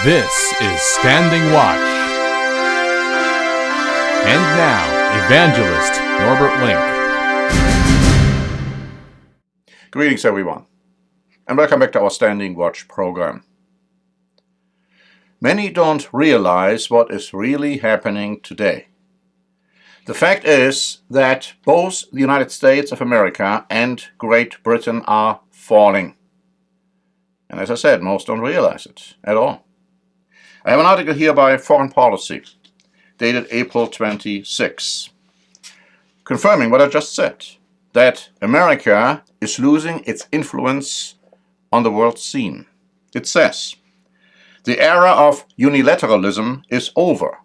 This is Standing Watch. And now, Evangelist Norbert Link. Greetings, everyone, and welcome back to our Standing Watch program. Many don't realize what is really happening today. The fact is that both the United States of America and Great Britain are falling. And as I said, most don't realize it at all. I have an article here by Foreign Policy, dated April 26, confirming what I just said, that America is losing its influence on the world scene. It says, the era of unilateralism is over,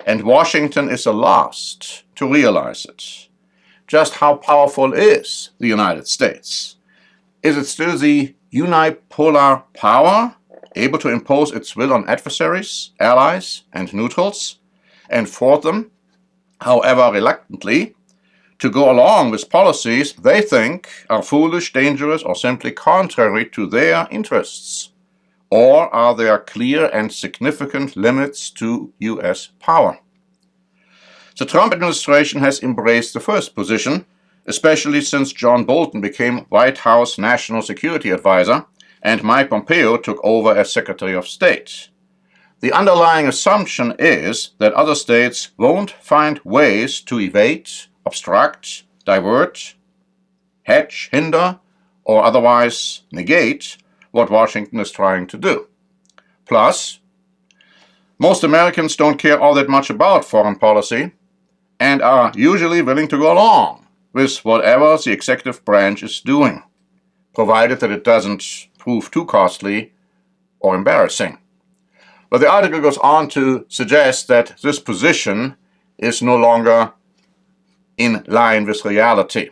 and Washington is the last to realize it. Just how powerful is the United States? Is it still the unipolar power, able to impose its will on adversaries, allies, and neutrals, and force them, however reluctantly, to go along with policies they think are foolish, dangerous, or simply contrary to their interests? Or are there clear and significant limits to U.S. power? The Trump administration has embraced the first position, especially since John Bolton became White House National Security Advisor and Mike Pompeo took over as Secretary of State. The underlying assumption is that other states won't find ways to evade, obstruct, divert, hedge, hinder, or otherwise negate what Washington is trying to do. Plus, most Americans don't care all that much about foreign policy and are usually willing to go along with whatever the executive branch is doing, provided that it doesn't prove too costly or embarrassing. But the article goes on to suggest that this position is no longer in line with reality.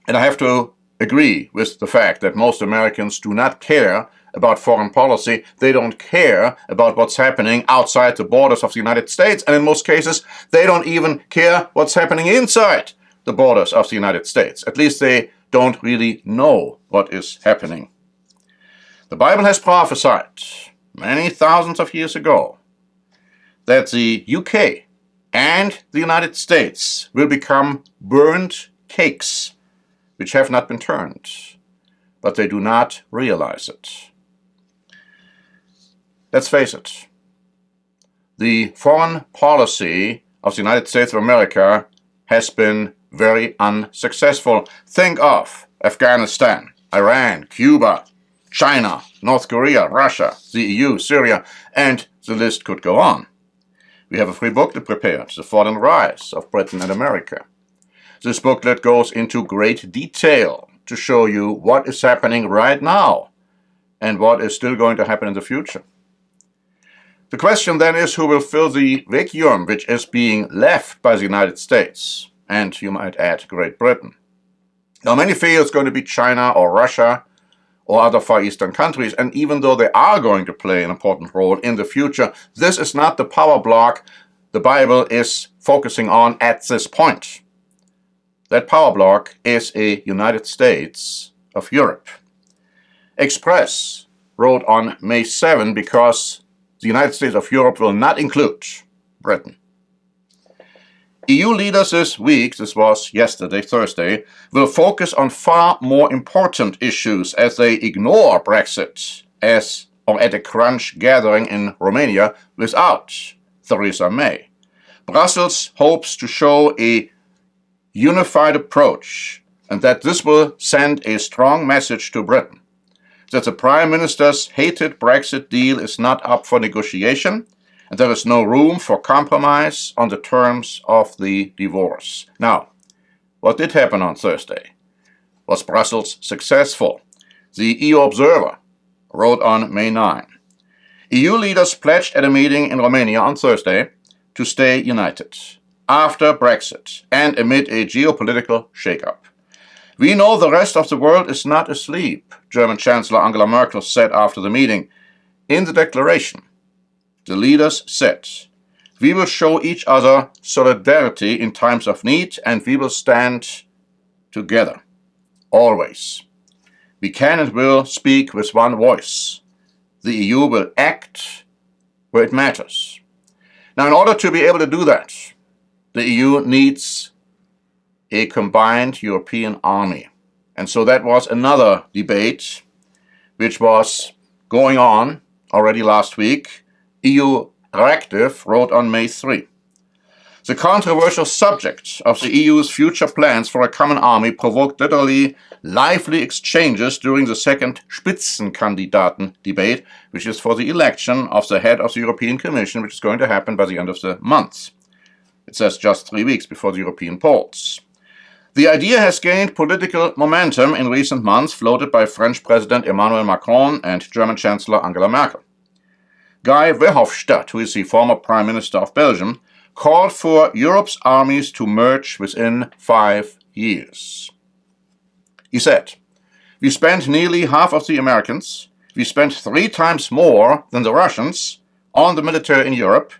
And I have to agree with the fact that most Americans do not care about foreign policy. They don't care about what's happening outside the borders of the United States, and in most cases, they don't even care what's happening inside the borders of the United States. At least they don't really know what is happening. The Bible has prophesied many thousands of years ago that the UK and the United States will become burnt cakes which have not been turned, but they do not realize it. Let's face it, the foreign policy of the United States of America has been very unsuccessful. Think of Afghanistan, Iran, Cuba, China, North Korea, Russia, the EU, Syria, and the list could go on. We have a free booklet prepared, The Fall and Rise of Britain and America. This booklet goes into great detail to show you what is happening right now and what is still going to happen in the future. The question then is, who will fill the vacuum which is being left by the United States, and you might add Great Britain. Now many feel it's going to be China or Russia or other Far Eastern countries, and even though they are going to play an important role in the future, this is not the power block the Bible is focusing on at this point. That power block is a United States of Europe. Express wrote on May 7 because the United States of Europe will not include Britain. EU leaders this week, this was yesterday, Thursday, will focus on far more important issues as they ignore Brexit at a crunch gathering in Romania without Theresa May. Brussels hopes to show a unified approach and that this will send a strong message to Britain that the Prime Minister's hated Brexit deal is not up for negotiation, and there is no room for compromise on the terms of the divorce. Now, what did happen on Thursday? Was Brussels successful? The EU Observer wrote on May 9. EU leaders pledged at a meeting in Romania on Thursday to stay united after Brexit and amid a geopolitical shakeup. We know the rest of the world is not asleep, German Chancellor Angela Merkel said after the meeting. In the declaration, the leaders said, we will show each other solidarity in times of need and we will stand together, always. We can and will speak with one voice. the EU will act where it matters. Now, in order to be able to do that, the EU needs a combined European army. And so that was another debate which was going on already last week. EU Reactive wrote on May 3. The controversial subject of the EU's future plans for a common army provoked literally lively exchanges during the second Spitzenkandidaten debate, which is for the election of the head of the European Commission, which is going to happen by the end of the month. It says just 3 weeks before the European polls. The idea has gained political momentum in recent months, floated by French President Emmanuel Macron and German Chancellor Angela Merkel. Guy Verhofstadt, who is the former Prime Minister of Belgium, called for Europe's armies to merge within 5 years. He said, "We spent nearly half of the Americans, we spent 3 times more than the Russians on the military in Europe,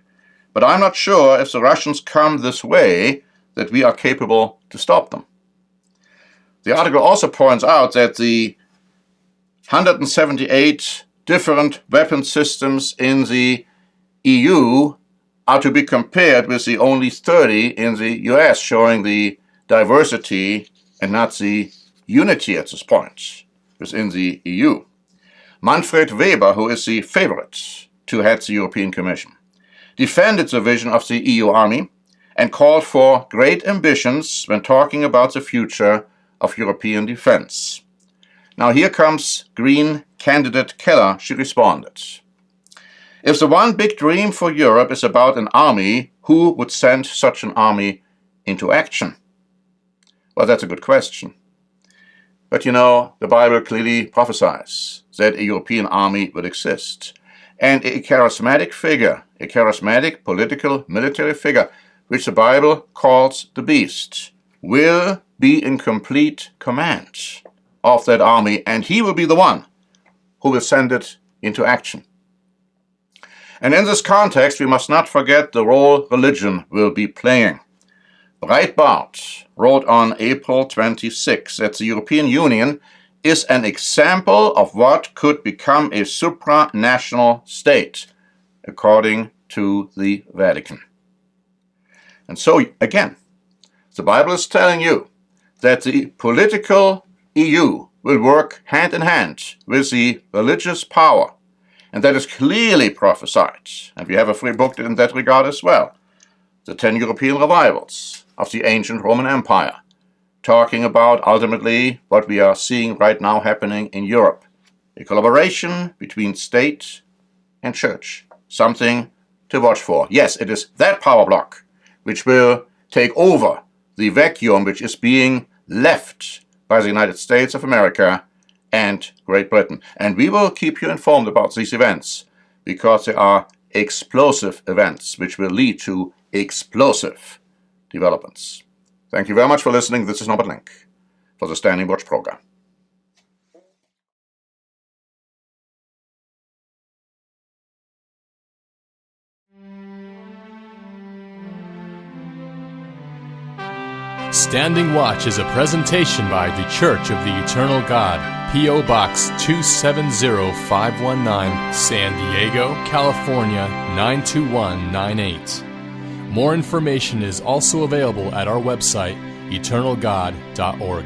but I'm not sure if the Russians come this way that we are capable to stop them." The article also points out that the 178 different weapon systems in the EU are to be compared with the only 30 in the US, showing the diversity and not the unity at this point within the EU. Manfred Weber, who is the favorite to head the European Commission, defended the vision of the EU army and called for great ambitions when talking about the future of European defense. Now here comes Green candidate Keller. She responded, "If the one big dream for Europe is about an army, who would send such an army into action?" Well, that's a good question. But you know, the Bible clearly prophesies that a European army will exist. And a charismatic figure, a charismatic political military figure, which the Bible calls the beast, will be in complete command of that army, and he will be the one who will send it into action. And in this context, we must not forget the role religion will be playing. Breitbart wrote on April 26 that the European Union is an example of what could become a supranational state, according to the Vatican. And so, again, the Bible is telling you that the political EU will work hand in hand with the religious power. And that is clearly prophesied. And we have a free book in that regard as well. The 10 European revivals of the ancient Roman Empire, talking about ultimately what we are seeing right now happening in Europe. A collaboration between state and church. Something to watch for. Yes, it is that power block which will take over the vacuum which is being left by the United States of America and Great Britain. And we will keep you informed about these events, because they are explosive events which will lead to explosive developments. Thank you very much for listening. This is Norbert Link for the Standing Watch program. Standing Watch is a presentation by The Church of the Eternal God, P.O. Box 270519, San Diego, California 92198. More information is also available at our website, eternalgod.org.